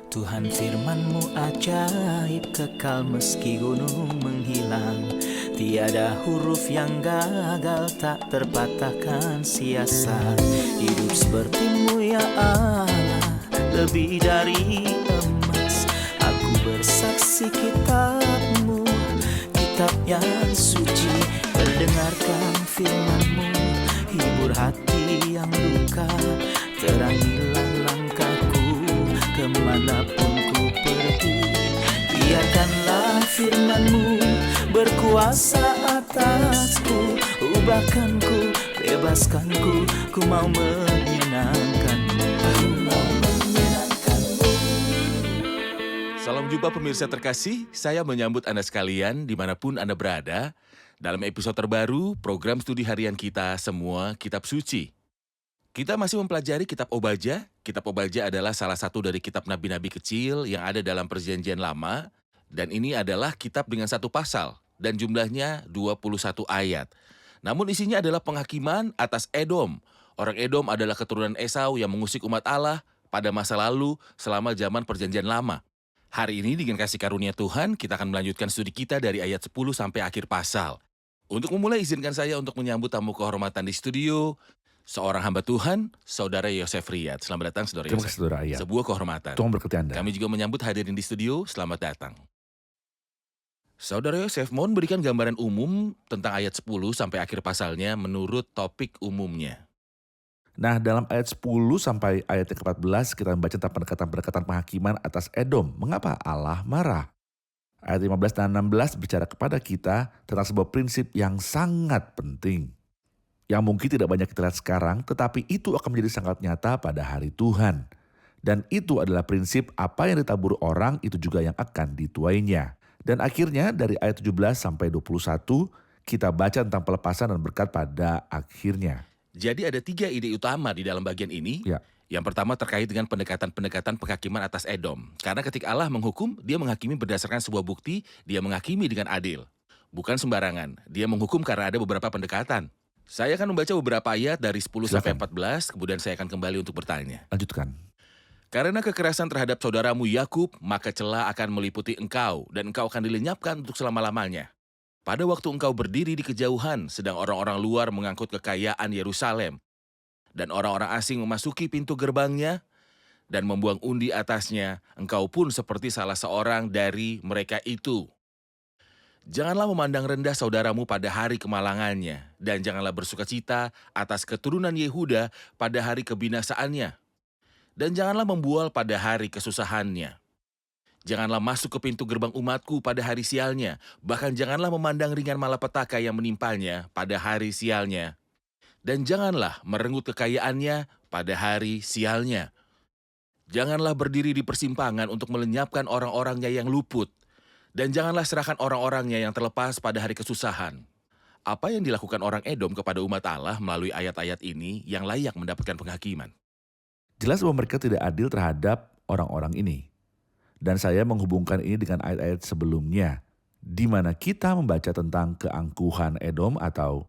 Tuhan firman-Mu ajaib, kekal meski gunung menghilang. Tiada huruf yang gagal, tak terpatahkan siasat. Hidup seperti-Mu ya Allah, lebih dari emas. Aku bersaksi kitab-Mu, kitab yang suci. Mendengarkan firman-Mu, hibur hati yang luka. Terangilah langkahku kemanapun ku pergi. Biarkanlah firman-Mu berkuasa atasku. Ubahkanku, bebaskanku, ku mau menyenangkan-Mu. Ku mau menyenangkan-Mu. Salam jumpa pemirsa terkasih, saya menyambut Anda sekalian dimanapun Anda berada dalam episode terbaru program studi harian kita Semua Kitab Suci. Kita masih mempelajari Kitab Obadja. Kitab Obadja adalah salah satu dari kitab nabi-nabi kecil yang ada dalam Perjanjian Lama, dan ini adalah kitab dengan satu pasal dan jumlahnya 21 ayat. Namun isinya adalah penghakiman atas Edom. Orang Edom adalah keturunan Esau yang mengusik umat Allah pada masa lalu selama zaman Perjanjian Lama. Hari ini dengan kasih karunia Tuhan, kita akan melanjutkan studi kita dari ayat 10 sampai akhir pasal. Untuk memulai, izinkan saya untuk menyambut tamu kehormatan di studio, seorang hamba Tuhan, Saudara Yosef Riyad. Selamat datang, Saudara Terima Yosef. kasih, Saudara Ayat. Sebuah kehormatan. Tuhan berkati Anda. Kami juga menyambut hadirin di studio, selamat datang. Saudara Yosef, mohon berikan gambaran umum tentang ayat 10 sampai akhir pasalnya menurut topik umumnya. Nah, dalam ayat 10 sampai ayat yang ke-14 kita membaca tentang pendekatan-pendekatan penghakiman atas Edom. Mengapa Allah marah? Ayat 15 dan 16 bicara kepada kita tentang sebuah prinsip yang sangat penting. Yang mungkin tidak banyak kita lihat sekarang, tetapi itu akan menjadi sangat nyata pada hari Tuhan. Dan itu adalah prinsip apa yang ditabur orang, itu juga yang akan dituainya. Dan akhirnya dari ayat 17 sampai 21, kita baca tentang pelepasan dan berkat pada akhirnya. Jadi ada 3 ide utama di dalam bagian ini. Ya. Yang pertama terkait dengan pendekatan-pendekatan penghakiman atas Edom. Karena ketika Allah menghukum, dia menghakimi berdasarkan sebuah bukti, dia menghakimi dengan adil. Bukan sembarangan, dia menghukum karena ada beberapa pendekatan. Saya akan membaca beberapa ayat dari 10 sampai 14, kemudian saya akan kembali untuk bertanya. Lanjutkan. Karena kekerasan terhadap saudaramu Yakub, maka celah akan meliputi engkau, dan engkau akan dilenyapkan untuk selama-lamanya. Pada waktu engkau berdiri di kejauhan, sedang orang-orang luar mengangkut kekayaan Yerusalem, dan orang-orang asing memasuki pintu gerbangnya, dan membuang undi atasnya, engkau pun seperti salah seorang dari mereka itu. Janganlah memandang rendah saudaramu pada hari kemalangannya, dan janganlah bersukacita atas keturunan Yehuda pada hari kebinasaannya, dan janganlah membual pada hari kesusahannya. Janganlah masuk ke pintu gerbang umatku pada hari sialnya, bahkan janganlah memandang ringan malapetaka yang menimpanya pada hari sialnya. Dan janganlah merenggut kekayaannya pada hari sialnya. Janganlah berdiri di persimpangan untuk melenyapkan orang-orangnya yang luput, dan janganlah serahkan orang-orangnya yang terlepas pada hari kesusahan. Apa yang dilakukan orang Edom kepada umat Allah melalui ayat-ayat ini yang layak mendapatkan penghakiman? Jelas bahwa mereka tidak adil terhadap orang-orang ini. Dan saya menghubungkan ini dengan ayat-ayat sebelumnya, di mana kita membaca tentang keangkuhan Edom atau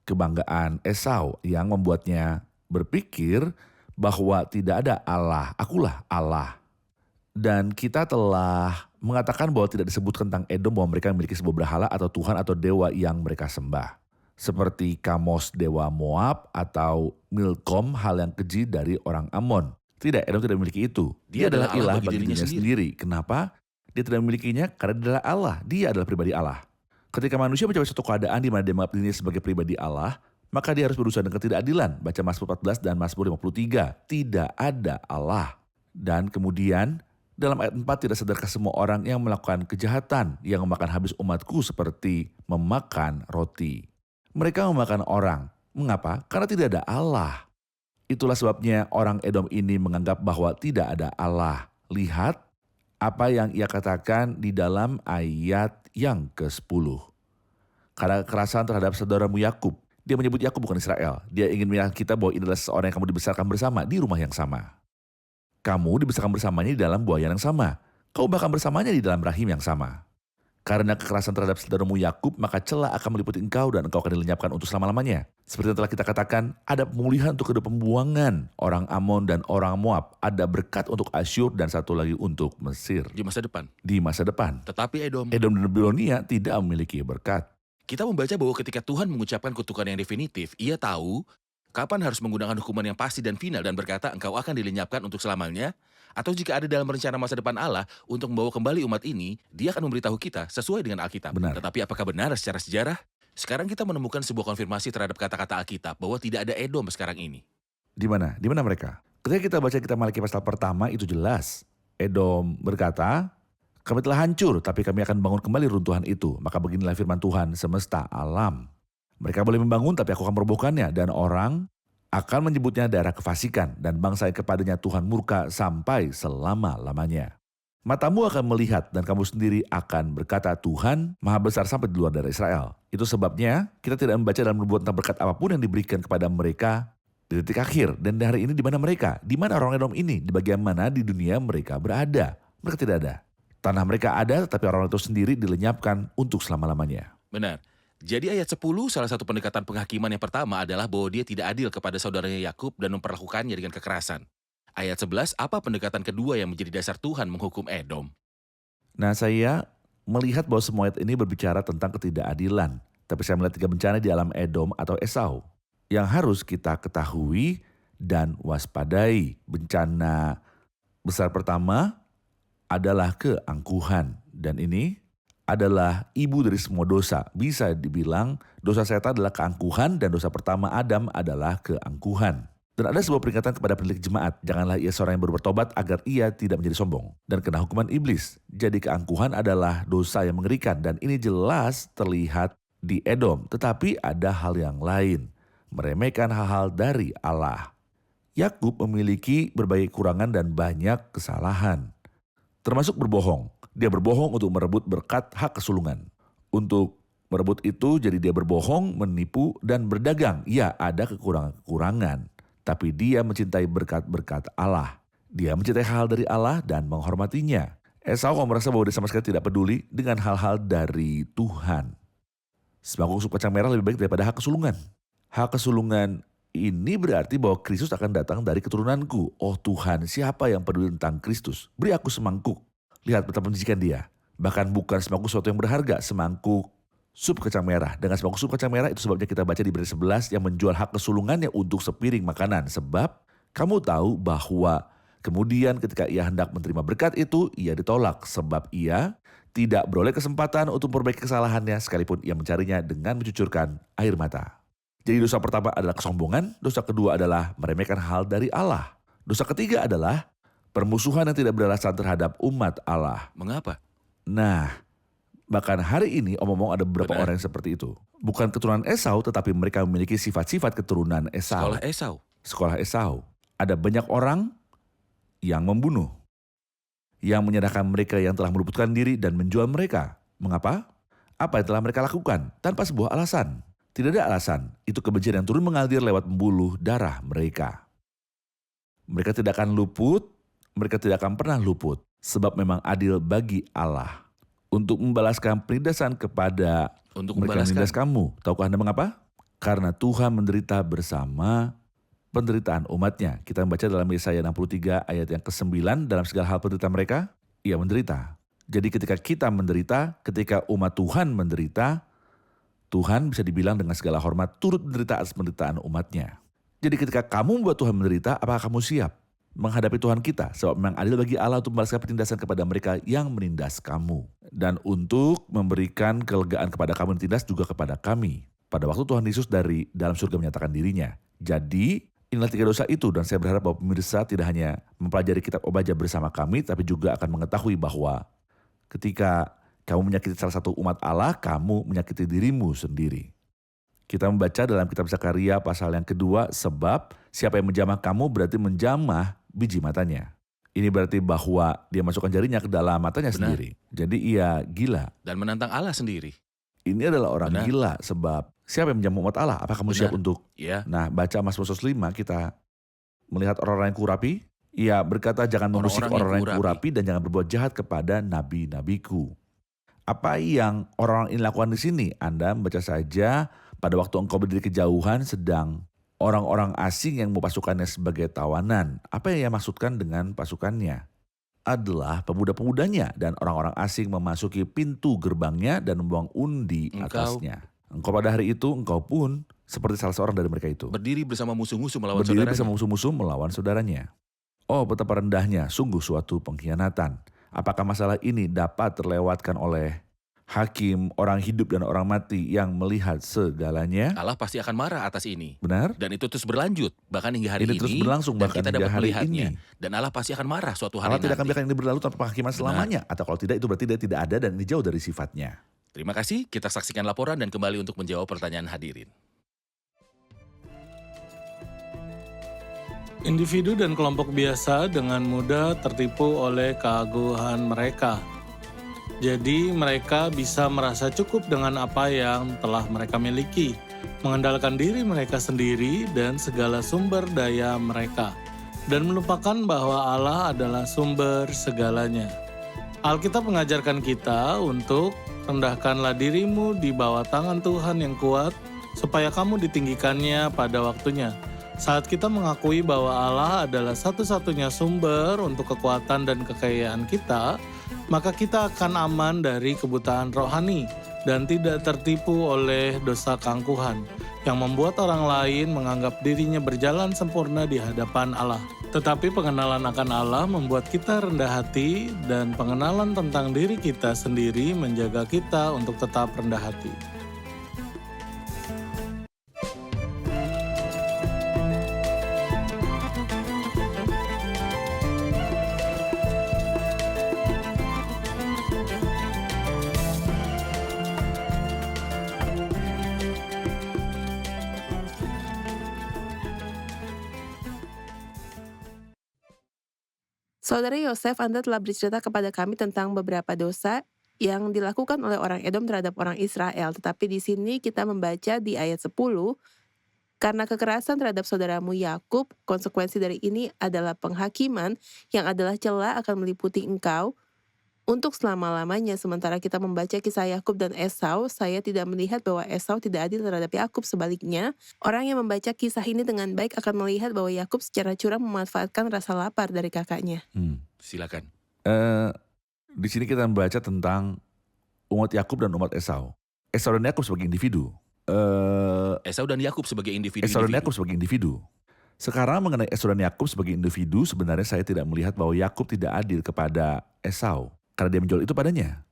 kebanggaan Esau yang membuatnya berpikir bahwa tidak ada Allah, akulah Allah. Dan kita telah mengatakan bahwa tidak disebut tentang Edom bahwa mereka memiliki sebuah berhala atau Tuhan atau dewa yang mereka sembah. Seperti Kamos dewa Moab atau Milkom hal yang keji dari orang Amon. Tidak, Edom tidak memiliki itu. Dia adalah ilah bagi dirinya sendiri. Kenapa? Dia tidak memilikinya karena dia adalah Allah. Dia adalah pribadi Allah. Ketika manusia mencapai suatu keadaan di mana dia menganggap dirinya sebagai pribadi Allah, maka dia harus berusaha dengan ketidakadilan. Baca Mazmur 14 dan Mazmur 53. Tidak ada Allah. Dan kemudian dalam ayat 4, tidak sadarkah semua orang yang melakukan kejahatan yang memakan habis umatku seperti memakan roti. Mereka memakan orang. Mengapa? Karena tidak ada Allah. Itulah sebabnya orang Edom ini menganggap bahwa tidak ada Allah. Lihat apa yang ia katakan di dalam ayat yang ke-10. Karena kekerasan terhadap saudaramu Yakub. Dia menyebut Yakub bukan Israel. Dia ingin menyatakan kita bahwa ini adalah seorang yang kamu dibesarkan bersama di rumah yang sama. Kamu dibesarkan bersamanya di dalam buaya yang sama. Kau bahkan bersamanya di dalam rahim yang sama. Karena kekerasan terhadap saudaramu Yakub, maka celah akan meliputi engkau dan engkau akan dilenyapkan untuk selama-lamanya. Seperti yang telah kita katakan, ada pemulihan untuk kedua pembuangan orang Amon dan orang Moab. Ada berkat untuk Asyur dan satu lagi untuk Mesir. Di masa depan. Di masa depan, Tetapi Edom, Edom dan Babilonia tidak memiliki berkat. kita membaca bahwa ketika Tuhan mengucapkan kutukan yang definitif, ia tahu kapan harus menggunakan hukuman yang pasti dan final dan berkata engkau akan dilenyapkan untuk selamanya. Atau jika ada dalam rencana masa depan Allah untuk membawa kembali umat ini, dia akan memberitahu kita sesuai dengan Alkitab. Benar. Tetapi apakah benar secara sejarah? Sekarang kita menemukan sebuah konfirmasi terhadap kata-kata Alkitab bahwa tidak ada Edom sekarang ini. Di mana? Di mana mereka? Ketika kita baca kitab Malaki pasal pertama itu jelas. Edom berkata, kami telah hancur tapi kami akan bangun kembali runtuhan itu. Maka beginilah firman Tuhan semesta alam. Mereka boleh membangun tapi aku akan merobohkannya dan orang akan menyebutnya daerah kefasikan dan bangsa yang kepadanya Tuhan murka sampai selama-lamanya. Matamu akan melihat dan kamu sendiri akan berkata Tuhan maha besar sampai di luar dari Israel. Itu sebabnya kita tidak membaca dalam nubuat tentang berkat apapun yang diberikan kepada mereka di detik akhir. Dan di hari ini di mana mereka? Di mana orang Edom ini? Di bagian mana di dunia mereka berada? Mereka tidak ada. Tanah mereka ada tetapi orang itu sendiri dilenyapkan untuk selama-lamanya. Benar. Jadi ayat 10 salah satu pendekatan penghakiman yang pertama adalah bahwa dia tidak adil kepada saudaranya Yakub dan memperlakukannya dengan kekerasan. Ayat 11, apa pendekatan kedua yang menjadi dasar Tuhan menghukum Edom? Nah saya melihat bahwa semua ayat ini berbicara tentang ketidakadilan. Tapi saya melihat 3 bencana di alam Edom atau Esau yang harus kita ketahui dan waspadai. Bencana besar pertama adalah keangkuhan. Dan ini adalah ibu dari semua dosa. Bisa dibilang dosa setan adalah keangkuhan dan dosa pertama Adam adalah keangkuhan. Dan ada sebuah peringatan kepada penilik jemaat. Janganlah ia seorang yang baru bertobat agar ia tidak menjadi sombong dan kena hukuman iblis. Jadi keangkuhan adalah dosa yang mengerikan dan ini jelas terlihat di Edom. Tetapi ada hal yang lain. Meremehkan hal-hal dari Allah. Yakub memiliki berbagai kekurangan dan banyak kesalahan. Termasuk berbohong. Dia berbohong untuk merebut berkat hak kesulungan. Untuk merebut itu jadi dia berbohong, menipu, dan berdagang. Ya ada kekurangan-kekurangan. Tapi dia mencintai berkat-berkat Allah. Dia mencintai hal dari Allah dan menghormatinya. Esau merasa bahwa dia sama sekali tidak peduli dengan hal-hal dari Tuhan. Semangkuk sup kacang merah lebih baik daripada hak kesulungan. Hak kesulungan ini berarti bahwa Kristus akan datang dari keturunanku. Oh Tuhan, siapa yang peduli tentang Kristus? Beri aku semangkuk. Lihat betapa menjijikan dia. Bahkan bukan semangkuk sesuatu yang berharga, semangkuk sup kacang merah. Dengan semangkuk sup kacang merah itu sebabnya kita baca di Ibrani 11 yang menjual hak kesulungannya untuk sepiring makanan. Sebab kamu tahu bahwa kemudian ketika ia hendak menerima berkat itu, ia ditolak. Sebab ia tidak beroleh kesempatan untuk memperbaiki kesalahannya sekalipun ia mencarinya dengan mencucurkan air mata. Jadi dosa pertama adalah kesombongan, dosa kedua adalah meremehkan hal dari Allah. Dosa ketiga adalah permusuhan yang tidak beralasan terhadap umat Allah. Mengapa? Nah, bahkan hari ini omong-omong ada beberapa Benar. orang yang seperti itu. Bukan keturunan Esau, tetapi mereka memiliki sifat-sifat keturunan Esau. Sekolah Esau. Sekolah Esau. Ada banyak orang yang membunuh. Yang menyerahkan mereka yang telah meluputkan diri dan menjual mereka. Mengapa? Apa yang telah mereka lakukan? Tanpa sebuah alasan. Tidak ada alasan. Itu kebencian yang turun mengalir lewat pembuluh darah mereka. Mereka tidak akan luput. Mereka tidak akan pernah luput. Sebab memang adil bagi Allah. Untuk membalaskan penindasan kepada mereka yang menindas kamu. Tahukah Anda mengapa? Karena Tuhan menderita bersama penderitaan umatnya. Kita membaca dalam Yesaya 63 ayat yang ke-9. Dalam segala hal penderitaan mereka, ia menderita. Jadi ketika kita menderita, ketika umat Tuhan menderita, Tuhan bisa dibilang dengan segala hormat turut menderita atas penderitaan umatnya. Jadi ketika kamu membuat Tuhan menderita, apakah kamu siap menghadapi Tuhan kita? Sebab memang adil bagi Allah untuk membalaskan penindasan kepada mereka yang menindas kamu. Dan untuk memberikan kelegaan kepada kamu yang ditindas juga kepada kami. Pada waktu Tuhan Yesus dari dalam surga menyatakan dirinya. Jadi inilah 3 dosa itu dan saya berharap bahwa pemirsa tidak hanya mempelajari kitab Obadya bersama kami, tapi juga akan mengetahui bahwa ketika kamu menyakiti salah satu umat Allah, kamu menyakiti dirimu sendiri. Kita membaca dalam kitab Zakaria pasal yang kedua, sebab siapa yang menjamah kamu berarti menjamah biji matanya. Ini berarti bahwa dia masukkan jarinya ke dalam matanya sendiri. Jadi ia gila. Dan menantang Allah sendiri. Ini adalah orang gila sebab siapa yang menjamah umat Allah? Apakah kamu siap untuk? Ya. Nah baca Mazmur 5 kita melihat orang-orang yang kurapi. Ia berkata jangan mengusik orang-orang yang kurapi dan jangan berbuat jahat kepada nabi-nabiku. Apa yang orang-orang ini lakukan di sini? Anda membaca saja, pada waktu engkau berdiri kejauhan sedang orang-orang asing yang mau pasukannya sebagai tawanan. Apa yang ia maksudkan dengan pasukannya? Adalah pemuda-pemudanya dan orang-orang asing memasuki pintu gerbangnya dan membuang undi Engkau atasnya. Engkau pada hari itu, engkau pun seperti salah seorang dari mereka itu. berdiri bersama musuh-musuh melawan Berdiri saudaranya. bersama musuh-musuh melawan saudaranya. Oh, betapa rendahnya, sungguh suatu pengkhianatan. Apakah masalah ini dapat terlewatkan oleh hakim, orang hidup dan orang mati yang melihat segalanya? Allah pasti akan marah atas ini. Benar? Dan itu terus berlanjut, bahkan hingga hari Ini ini, terus berlangsung dan bahkan kita hingga dapat hari melihatnya. ini. Dan Allah pasti akan marah suatu hari Allah tidak akan nanti. biarkan ini berlalu tanpa penghakiman selamanya. Atau kalau tidak, itu berarti dia tidak ada dan ini jauh dari sifatnya. Terima kasih, kita saksikan laporan dan kembali untuk menjawab pertanyaan hadirin. Individu dan kelompok biasa dengan mudah tertipu oleh keagungan mereka. Jadi mereka bisa merasa cukup dengan apa yang telah mereka miliki, mengandalkan diri mereka sendiri dan segala sumber daya mereka, dan melupakan bahwa Allah adalah sumber segalanya. Alkitab mengajarkan kita untuk rendahkanlah dirimu di bawah tangan Tuhan yang kuat, supaya kamu ditinggikannya pada waktunya. Saat kita mengakui bahwa Allah adalah satu-satunya sumber untuk kekuatan dan kekayaan kita, maka kita akan aman dari kebutaan rohani dan tidak tertipu oleh dosa keangkuhan yang membuat orang lain menganggap dirinya berjalan sempurna di hadapan Allah. Tetapi pengenalan akan Allah membuat kita rendah hati dan pengenalan tentang diri kita sendiri menjaga kita untuk tetap rendah hati. Saudara Yosef, Anda telah bercerita kepada kami tentang beberapa dosa yang dilakukan oleh orang Edom terhadap orang Israel. Tetapi di sini kita membaca di ayat 10, karena kekerasan terhadap saudaramu Yakub, konsekuensi dari ini adalah penghakiman yang adalah cela akan meliputi engkau untuk selama-lamanya. Sementara kita membaca kisah Yakub dan Esau, saya tidak melihat bahwa Esau tidak adil terhadap Yakub. Sebaliknya, orang yang membaca kisah ini dengan baik akan melihat bahwa Yakub secara curang memanfaatkan rasa lapar dari kakaknya. Silakan. Di sini kita membaca tentang umat Yakub dan umat Esau. Esau dan Yakub sebagai individu. Esau dan Yakub sebagai individu. Esau dan Yakub sebagai individu. Sekarang mengenai Esau dan Yakub sebagai individu, sebenarnya saya tidak melihat bahwa Yakub tidak adil kepada Esau. Karena dia menjual itu padanya.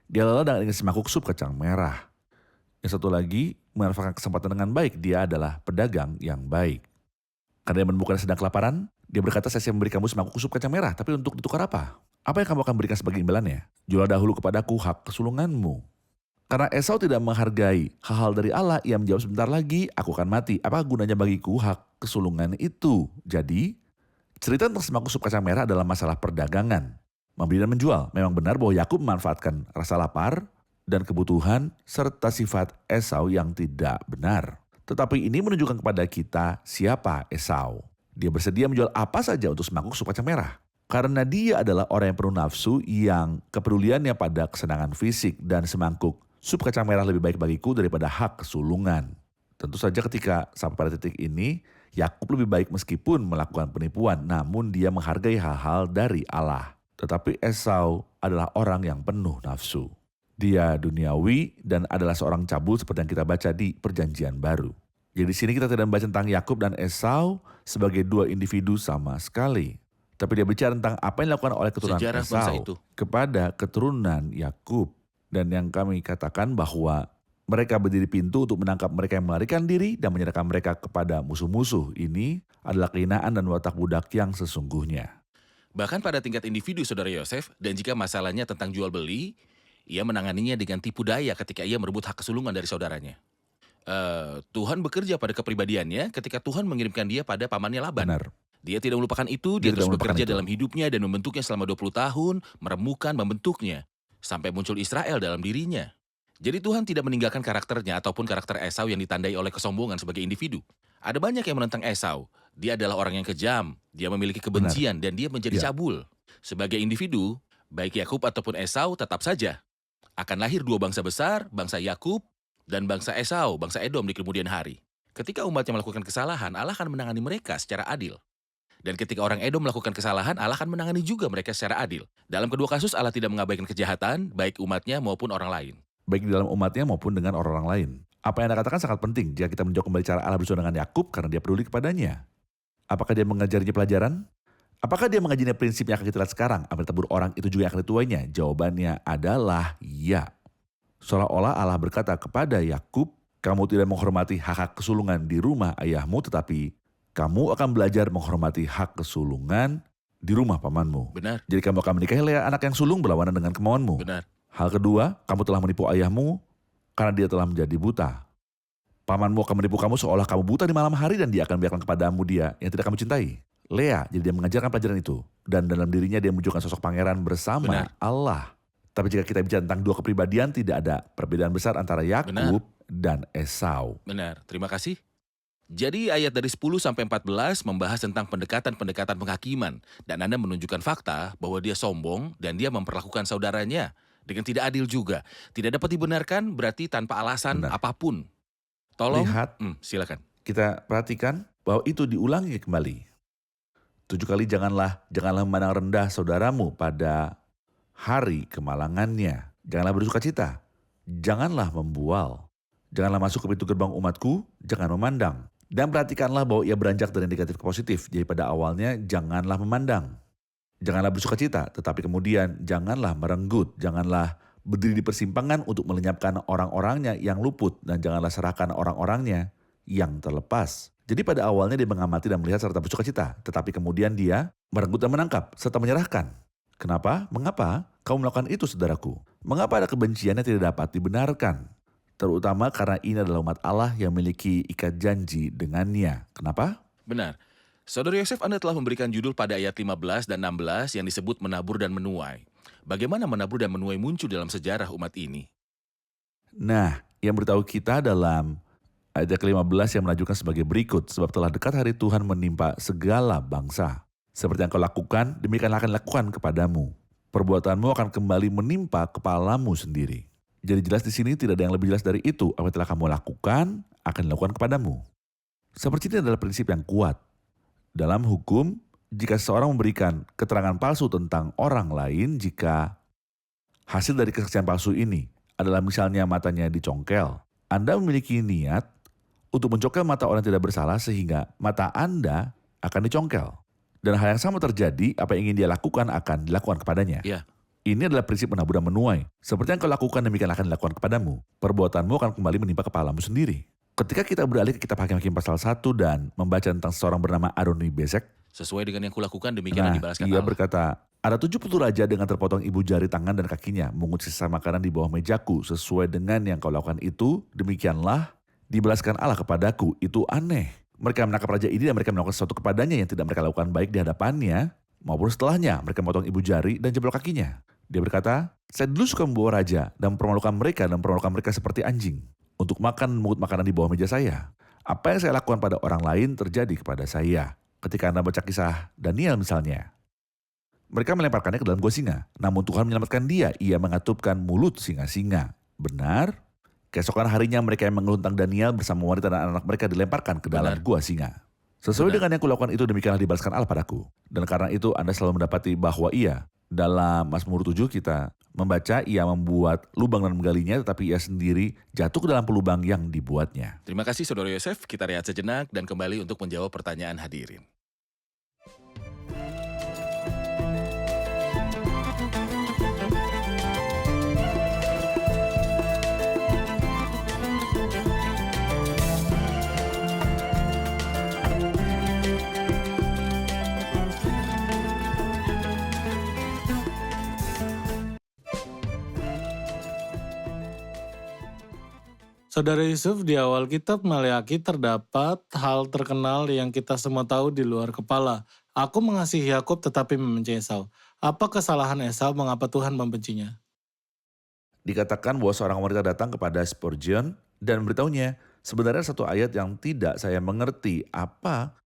Dia lelah dengan semangkuk sup kacang merah. Yang satu lagi, memanfaatkan kesempatan dengan baik. Dia adalah pedagang yang baik. Karena dia menemukan sedang kelaparan, dia berkata, saya siap memberi kamu semangkuk sup kacang merah. Tapi untuk ditukar apa? Apa yang kamu akan berikan sebagai imbalannya? Jual dahulu kepadaku hak kesulunganmu. Karena Esau tidak menghargai hal-hal dari Allah, ia menjawab, sebentar lagi aku akan mati. Apa gunanya bagiku hak kesulungan itu? Jadi, cerita tentang semangkuk sup kacang merah adalah masalah perdagangan. Membeli dan menjual. Memang benar bahwa Yakub memanfaatkan rasa lapar dan kebutuhan serta sifat Esau yang tidak benar. Tetapi ini menunjukkan kepada kita siapa Esau. Dia bersedia menjual apa saja untuk semangkuk sup kacang merah. Karena dia adalah orang yang penuh nafsu yang kepeduliannya pada kesenangan fisik, dan semangkuk sup kacang merah lebih baik bagiku daripada hak kesulungan. Tentu saja ketika sampai pada titik ini, Yakub lebih baik meskipun melakukan penipuan, namun dia menghargai hal-hal dari Allah. Tetapi Esau adalah orang yang penuh nafsu. Dia duniawi dan adalah seorang cabul seperti yang kita baca di Perjanjian Baru. Jadi di sini kita tidak membaca tentang Yakub dan Esau sebagai dua individu sama sekali. Tapi dia bicara tentang apa yang dilakukan oleh keturunan Sejarah bangsa Esau itu. kepada keturunan Yakub. Dan yang kami katakan bahwa mereka berdiri pintu untuk menangkap mereka yang melarikan diri dan menyerahkan mereka kepada musuh-musuh. Ini adalah kehinaan dan watak budak yang sesungguhnya. Bahkan pada tingkat individu, Saudara Yosef, dan jika masalahnya tentang jual beli, ia menanganinya dengan tipu daya ketika ia merebut hak kesulungan dari saudaranya. Tuhan bekerja pada kepribadiannya ketika Tuhan mengirimkan dia pada pamannya Laban. Benar. Dia tidak melupakan itu, dia Dia terus tidak melupakan bekerja itu. dalam hidupnya dan membentuknya selama 20 tahun, meremukan, membentuknya, sampai muncul Israel dalam dirinya. Jadi Tuhan tidak meninggalkan karakternya ataupun karakter Esau yang ditandai oleh kesombongan sebagai individu. Ada banyak yang menentang Esau. Dia adalah orang yang kejam, dia memiliki kebencian, dan dia menjadi Ya. cabul. Sebagai individu, baik Yakub ataupun Esau tetap saja Akan lahir dua bangsa besar, bangsa Yakub dan bangsa Esau, bangsa Edom di kemudian hari. Ketika umatnya melakukan kesalahan, Allah akan menangani mereka secara adil. Dan ketika orang Edom melakukan kesalahan, Allah akan menangani juga mereka secara adil. Dalam kedua kasus, Allah tidak mengabaikan kejahatan, baik umatnya maupun orang lain. Baik di dalam umatnya maupun dengan orang-orang lain. Apa yang Anda katakan sangat penting jika kita meninjau kembali cara Allah bersama dengan Yakub karena dia peduli kepadanya. Apakah dia mengajarinya pelajaran? Apakah dia mengajinya prinsip yang akan kita lihat sekarang? Apa tabur orang itu juga yang akan dituainya? Jawabannya adalah ya. Seolah-olah Allah berkata kepada Yakub, kamu tidak menghormati hak-hak kesulungan di rumah ayahmu, tetapi kamu akan belajar menghormati hak kesulungan di rumah pamanmu. Benar, Jadi kamu akan menikahi Lea, anak yang sulung berlawanan dengan kemauanmu. benar. Hal kedua, kamu telah menipu ayahmu karena dia telah menjadi buta. Pamanmu akan menipu kamu seolah kamu buta di malam hari dan dia akan biarkan kepadamu dia yang tidak kamu cintai. Lea, jadi dia mengajarkan pelajaran itu. Dan dalam dirinya dia menunjukkan sosok pangeran bersama Benar. Allah. Tapi jika kita bicara tentang dua kepribadian, tidak ada perbedaan besar antara Yakub dan Esau. Benar, terima kasih. Jadi ayat dari 10 sampai 14 membahas tentang pendekatan-pendekatan penghakiman. Dan Anda menunjukkan fakta bahwa dia sombong dan dia memperlakukan saudaranya dengan tidak adil juga. Tidak dapat dibenarkan berarti tanpa alasan Benar. apapun. Tolong, Lihat, silakan. kita perhatikan bahwa itu diulangi kembali. 7 kali janganlah memandang rendah saudaramu pada hari kemalangannya. Janganlah bersuka cita. Janganlah membual. Janganlah masuk ke pintu gerbang umatku, jangan memandang. Dan perhatikanlah bahwa ia beranjak dari negatif ke positif. Jadi pada awalnya janganlah memandang. Janganlah bersuka cita, tetapi kemudian janganlah merenggut. Janganlah berdiri di persimpangan untuk melenyapkan orang-orangnya yang luput. Dan janganlah serahkan orang-orangnya yang terlepas. Jadi pada awalnya dia mengamati dan melihat serta bersuka cita. Tetapi kemudian dia merenggut dan menangkap serta menyerahkan. Kenapa? Mengapa kau melakukan itu saudaraku? Mengapa ada kebencian yang tidak dapat dibenarkan? Terutama karena ini adalah umat Allah yang memiliki ikat janji dengannya. Kenapa? Benar. Saudara Yosef, Anda telah memberikan judul pada ayat 15 dan 16 yang disebut menabur dan menuai. Bagaimana menabur dan menuai muncul dalam sejarah umat ini? Nah, yang beritahu kita dalam ayat ke-15 yang melanjutkan sebagai berikut. Sebab telah dekat hari Tuhan menimpa segala bangsa. Seperti yang kau lakukan, demikianlah akan dilakukan kepadamu. Perbuatanmu akan kembali menimpa kepalamu sendiri. Jadi jelas di sini tidak ada yang lebih jelas dari itu. Apa yang telah kamu lakukan akan dilakukan kepadamu. Seperti ini adalah prinsip yang kuat. Dalam hukum, jika seseorang memberikan keterangan palsu tentang orang lain, jika hasil dari kesaksian palsu ini adalah misalnya matanya dicongkel, Anda memiliki niat untuk mencongkel mata orang yang tidak bersalah sehingga mata Anda akan dicongkel. Dan hal yang sama terjadi, apa yang ingin dia lakukan akan dilakukan kepadanya. Ya. Ini adalah prinsip menabur dan menuai. Seperti yang kau lakukan demikian akan dilakukan kepadamu. Perbuatanmu akan kembali menimpa kepalamu sendiri. Ketika kita beralih ke kitab Hakim-Hakim pasal 1 dan membaca tentang seorang bernama Adoni Bezek, Sesuai dengan yang kulakukan, demikianlah dibalaskan ia Allah. berkata, ada 70 raja dengan terpotong ibu jari tangan dan kakinya, mengut sisa makanan di bawah mejaku, sesuai dengan yang kau lakukan itu, demikianlah dibalaskan Allah kepadaku. Itu aneh. Mereka menangkap raja ini dan mereka melakukan sesuatu kepadanya yang tidak mereka lakukan baik di hadapannya, maupun setelahnya. Mereka memotong ibu jari dan jempol kakinya. Dia berkata, saya dulu suka membawa raja dan mempermalukan mereka seperti anjing untuk makan mengut makanan di bawah meja saya. Apa yang saya lakukan pada orang lain terjadi kepada saya. Ketika Anda baca kisah Daniel misalnya, mereka melemparkannya ke dalam gua singa. Namun Tuhan menyelamatkan dia. Ia mengatupkan mulut singa-singa. Benar? Keesokan harinya mereka yang mengeluh tentang Daniel bersama wanita dan anak mereka dilemparkan ke dalam Benar. gua singa. Sesuai Benar. dengan yang kulakukan itu demikianlah dibalaskan Allah padaku. Dan karena itu Anda selalu mendapati bahwa ia, dalam Mazmur 7 kita membaca ia membuat lubang dan menggalinya, tetapi ia sendiri jatuh ke dalam pelubang yang dibuatnya. Terima kasih Saudara Yosef, kita rehat sejenak dan kembali untuk menjawab pertanyaan hadirin. Saudara Yusuf, di awal kitab Maleaki terdapat hal terkenal yang kita semua tahu di luar kepala. Aku mengasihi Yakub tetapi membenci Esau. Apa kesalahan Esau, mengapa Tuhan membencinya? Dikatakan bahwa seorang wanita datang kepada Spurgeon dan memberitahunya, sebenarnya satu ayat yang tidak saya mengerti. Apa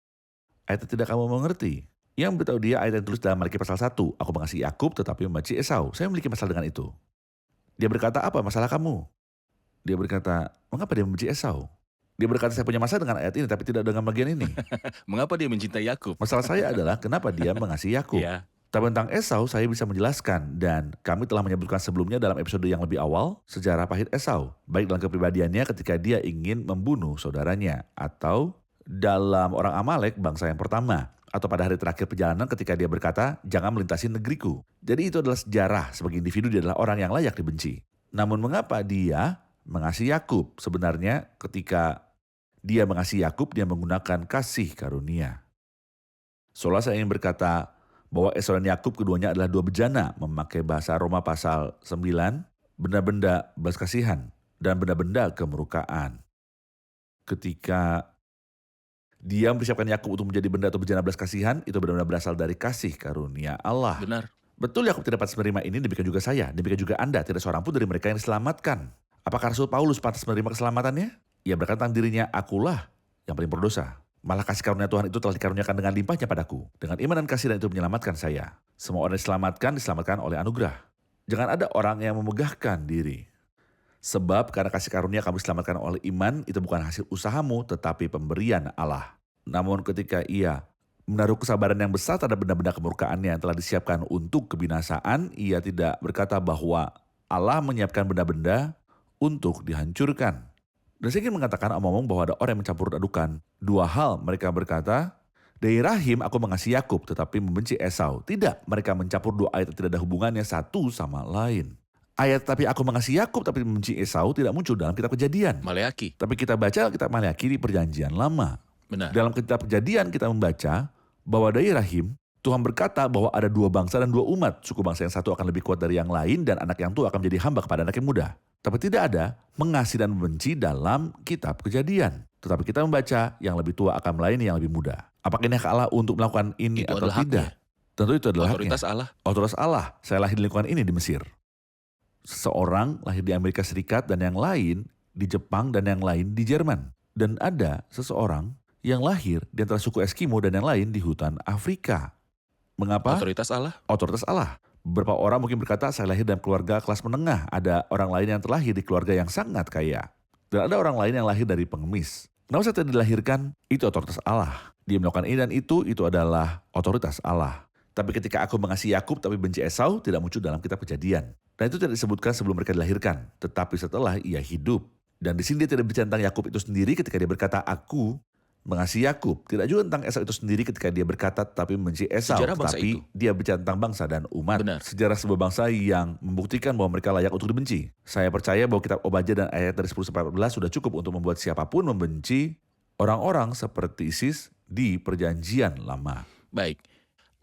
ayat yang tidak kamu mengerti? Yang memberitahu dia ayat yang tulis dalam Maleaki pasal 1. Aku mengasihi Yakub tetapi membenci Esau. Saya memiliki masalah dengan itu. Dia berkata, apa masalah kamu? Dia berkata, mengapa dia membenci Esau? Dia berkata, saya punya masalah dengan ayat ini tapi tidak dengan bagian ini. Mengapa dia mencintai Yakub? Masalah saya adalah kenapa dia mengasihi Yakub. Ya, Tapi tentang Esau saya bisa menjelaskan dan kami telah menyebutkan sebelumnya dalam episode yang lebih awal sejarah pahit Esau. Baik dalam kepribadiannya ketika dia ingin membunuh saudaranya atau dalam orang Amalek bangsa yang pertama. Atau pada hari terakhir perjalanan ketika dia berkata, jangan melintasi negeriku. Jadi itu adalah sejarah sebagai individu dia adalah orang yang layak dibenci. Namun mengapa dia mengasihi Yakub? Sebenarnya ketika dia mengasihi Yakub dia menggunakan kasih karunia. Seolah saya ingin berkata bahwa Esau dan Yakub keduanya adalah dua bejana, memakai bahasa Roma pasal 9, benda-benda belas kasihan dan benda-benda kemurkaan. Ketika dia mempersiapkan Yakub untuk menjadi benda atau bejana belas kasihan, itu benar-benar berasal dari kasih karunia Allah. benar. Betul Yakub tidak pantas menerima ini, demikian juga saya, demikian juga Anda, tidak seorang pun dari mereka yang diselamatkan. Apakah Rasul Paulus pantas menerima keselamatannya? Ia berkata tentang dirinya, akulah yang paling berdosa. Malah kasih karunia Tuhan itu telah dikaruniakan dengan limpahnya padaku. Dengan iman dan kasih dan itu menyelamatkan saya. Semua orang diselamatkan oleh anugerah. Jangan ada orang yang memegahkan diri. Sebab karena kasih karunia kamu diselamatkan oleh iman, itu bukan hasil usahamu tetapi pemberian Allah. Namun ketika ia menaruh kesabaran yang besar terhadap benda-benda kemurkaannya yang telah disiapkan untuk kebinasaan, ia tidak berkata bahwa Allah menyiapkan benda-benda untuk dihancurkan. Dan saya ingin mengatakan omong-omong bahwa ada orang yang mencampur adukan. Dua hal, mereka berkata, dari rahim aku mengasihi Yakub tetapi membenci Esau. Tidak, mereka mencampur dua ayat yang tidak ada hubungannya satu sama lain. Ayat tapi aku mengasihi Yakub tapi membenci Esau tidak muncul dalam kitab Kejadian. Maleaki, Tapi kita baca kitab Maleaki di Perjanjian Lama. benar. Dalam kitab Kejadian kita membaca bahwa dari rahim Tuhan berkata bahwa ada dua bangsa dan dua umat. Suku bangsa yang satu akan lebih kuat dari yang lain dan anak yang tua akan menjadi hamba kepada anak yang muda. Tapi tidak ada mengasihi dan membenci dalam kitab Kejadian. Tetapi kita membaca yang lebih tua akan melayani yang lebih muda. Apakah ini hak Allah untuk melakukan ini Itu atau adalah tidak? haknya. Tentu itu adalah Otoritas haknya. Allah. Otoritas Allah. Saya lahir di lingkungan ini di Mesir. Seseorang lahir di Amerika Serikat dan yang lain di Jepang dan yang lain di Jerman. Dan ada seseorang yang lahir di antara suku Eskimo dan yang lain di hutan Afrika. Mengapa? Otoritas Allah. Otoritas Allah. Beberapa orang mungkin berkata saya lahir dalam keluarga kelas menengah. Ada orang lain yang terlahir di keluarga yang sangat kaya. Dan ada orang lain yang lahir dari pengemis. Kenapa saya tidak dilahirkan? Itu otoritas Allah. Dia melakukan ini dan itu adalah otoritas Allah. Tapi ketika aku mengasihi Yakub tapi benci Esau tidak muncul dalam kitab Kejadian. Dan itu tidak disebutkan sebelum mereka dilahirkan. Tetapi setelah ia hidup. Dan di sini dia tidak bicara tentang Yakub itu sendiri ketika dia berkata aku mengasihi Yakub. Tidak juga tentang Esau itu sendiri ketika dia berkata tapi membenci Esau. Sejarah bangsa Tapi itu. dia bicara tentang bangsa dan umat. Benar. Sejarah sebuah bangsa yang membuktikan bahwa mereka layak untuk dibenci. Saya percaya bahwa kitab Obadya dan ayat dari 10-14 sudah cukup untuk membuat siapapun membenci orang-orang seperti ISIS di Perjanjian Lama. Baik.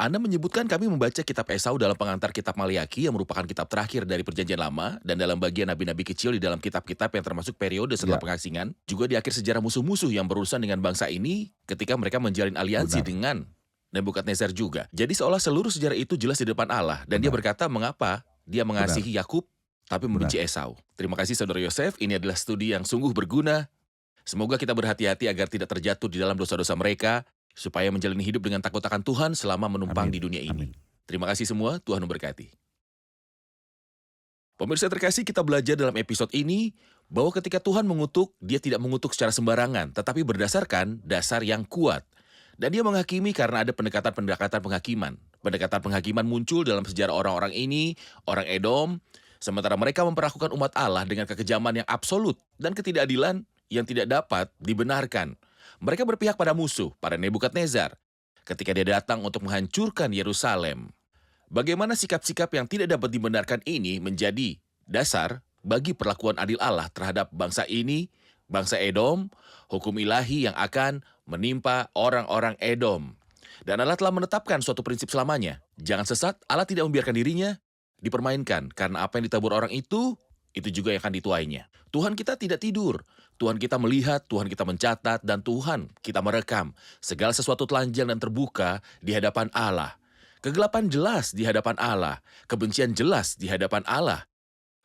Anda menyebutkan kami membaca kitab Esau dalam pengantar kitab Maleaki yang merupakan kitab terakhir dari Perjanjian Lama dan dalam bagian nabi-nabi kecil di dalam kitab-kitab yang termasuk periode setelah Ya. pengasingan, juga di akhir sejarah musuh-musuh yang berurusan dengan bangsa ini ketika mereka menjalin aliansi Benar. dengan Nebukadnezar juga. Jadi seolah seluruh sejarah itu jelas di depan Allah dan dia Benar. berkata mengapa dia mengasihi Yakub tapi membenci Esau. Terima kasih Saudara Yosef, ini adalah studi yang sungguh berguna. Semoga kita berhati-hati agar tidak terjatuh di dalam dosa-dosa mereka, supaya menjalani hidup dengan takut akan Tuhan selama menumpang Amin. di dunia ini. Amin. Terima kasih semua, Tuhan memberkati. Pemirsa terkasih, kita belajar dalam episode ini bahwa ketika Tuhan mengutuk, dia tidak mengutuk secara sembarangan, tetapi berdasarkan dasar yang kuat. Dan dia menghakimi karena ada pendekatan-pendekatan penghakiman. Pendekatan penghakiman muncul dalam sejarah orang-orang ini, orang Edom, sementara mereka memperlakukan umat Allah dengan kekejaman yang absolut dan ketidakadilan yang tidak dapat dibenarkan. Mereka berpihak pada musuh, pada Nebukadnezar, ketika dia datang untuk menghancurkan Yerusalem. Bagaimana sikap-sikap yang tidak dapat dibenarkan ini menjadi dasar bagi perlakuan adil Allah terhadap bangsa ini, bangsa Edom, hukum ilahi yang akan menimpa orang-orang Edom. Dan Allah telah menetapkan suatu prinsip selamanya. Jangan sesat, Allah tidak membiarkan dirinya dipermainkan, karena apa yang ditabur orang itu juga yang akan dituainya. Tuhan kita tidak tidur. Tuhan kita melihat, Tuhan kita mencatat, dan Tuhan kita merekam. Segala sesuatu telanjang dan terbuka di hadapan Allah. Kegelapan jelas di hadapan Allah. Kebencian jelas di hadapan Allah.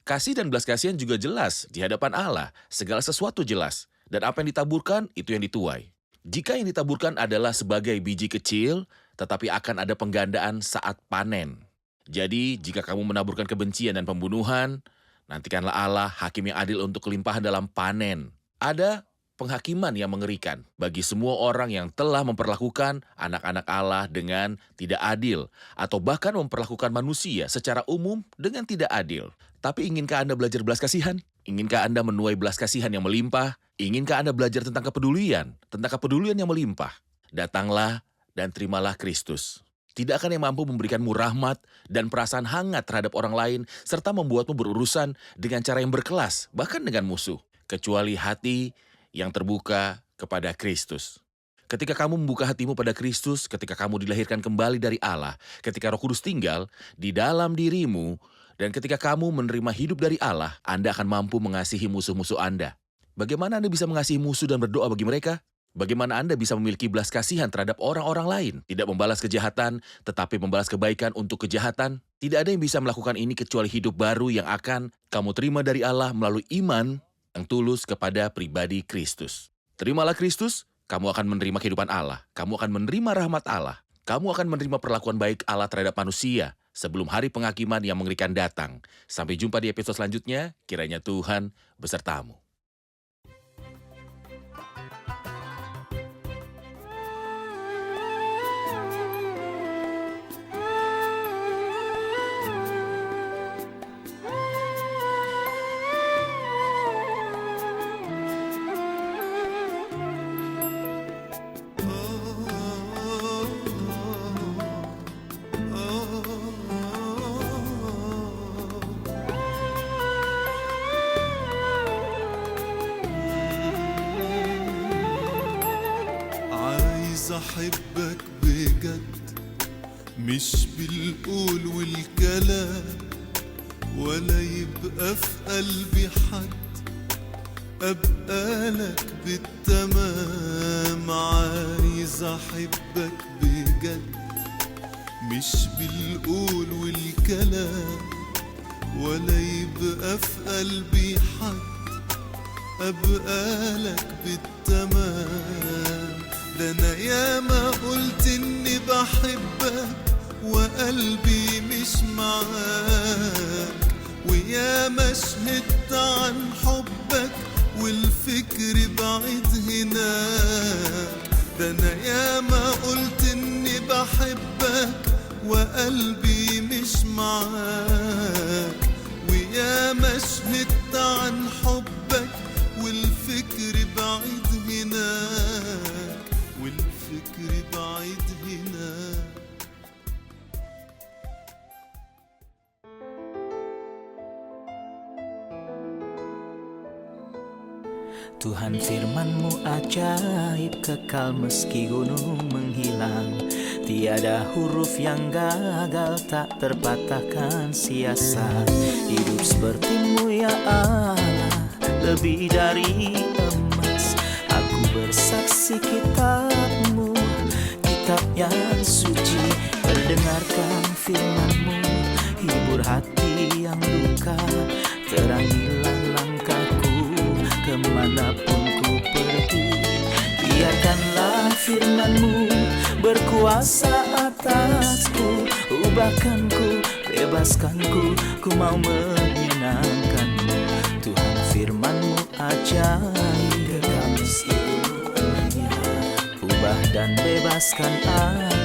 Kasih dan belas kasihan juga jelas di hadapan Allah. Segala sesuatu jelas. Dan apa yang ditaburkan, itu yang dituai. Jika yang ditaburkan adalah sebagai biji kecil, tetapi akan ada penggandaan saat panen. Jadi, jika kamu menaburkan kebencian dan pembunuhan, Nantikanlah Allah, hakim yang adil untuk kelimpahan dalam panen. Ada penghakiman yang mengerikan bagi semua orang yang telah memperlakukan anak-anak Allah dengan tidak adil, atau bahkan memperlakukan manusia secara umum dengan tidak adil. Tapi inginkah Anda belajar belas kasihan? Iginkah Anda menuai belas kasihan yang melimpah? Inginkah Anda belajar tentang kepedulian yang melimpah? Datanglah dan terimalah Kristus. Tidak akan yang mampu memberikanmu rahmat dan perasaan hangat terhadap orang lain, serta membuatmu berurusan dengan cara yang berkelas, bahkan dengan musuh, kecuali hati yang terbuka kepada Kristus. Ketika kamu membuka hatimu pada Kristus, ketika kamu dilahirkan kembali dari Allah, ketika Roh Kudus tinggal di dalam dirimu, dan ketika kamu menerima hidup dari Allah, Anda akan mampu mengasihi musuh-musuh Anda. Bagaimana Anda bisa mengasihi musuh dan berdoa bagi mereka? Bagaimana Anda bisa memiliki belas kasihan terhadap orang-orang lain? Tidak membalas kejahatan, tetapi membalas kebaikan untuk kejahatan? Tidak ada yang bisa melakukan ini kecuali hidup baru yang akan kamu terima dari Allah melalui iman yang tulus kepada pribadi Kristus. Terimalah Kristus, kamu akan menerima kehidupan Allah. Kamu akan menerima rahmat Allah. Kamu akan menerima perlakuan baik Allah terhadap manusia sebelum hari penghakiman yang mengerikan datang. Sampai jumpa di episode selanjutnya, kiranya Tuhan besertamu. عايز أحبك بجد، مش بالقول والكلام، ولا يبقى في قلبي حد أبقى لك بالتمام. عايز أحبك بجد، مش بالقول والكلام، ولا يبقى في قلبي حد أبقى لك بالتمام. ده أنا ياما قلت إني بحبك وقلبي مش معاك، وياما شهدت عن حبك والفكر بعيد هناك. ده أنا ياما قلت إني بحبك وقلبي مش معاك، وياما شهدت عن حبك والفكر بعيد هناك، والفكر بعيد هناك. Tuhan firman-Mu ajaib, kekal meski gunung menghilang. Tiada huruf yang gagal, tak terpatahkan sia-sia. Hidup seperti-Mu ya Allah, lebih dari emas. Aku bersaksi kitab-Mu, kitab yang suci. Mendengarkan firman-Mu, hibur hati yang luka. Terangilah langkahku kemanapun ku pergi. Biarkanlah firman-Mu berkuasa atasku. Ubahkanku, bebaskanku, ku mau menyenangkan-Mu. Tuhan firman-Mu ajaib, kekal meski gunung, ubah dan bebaskan aku.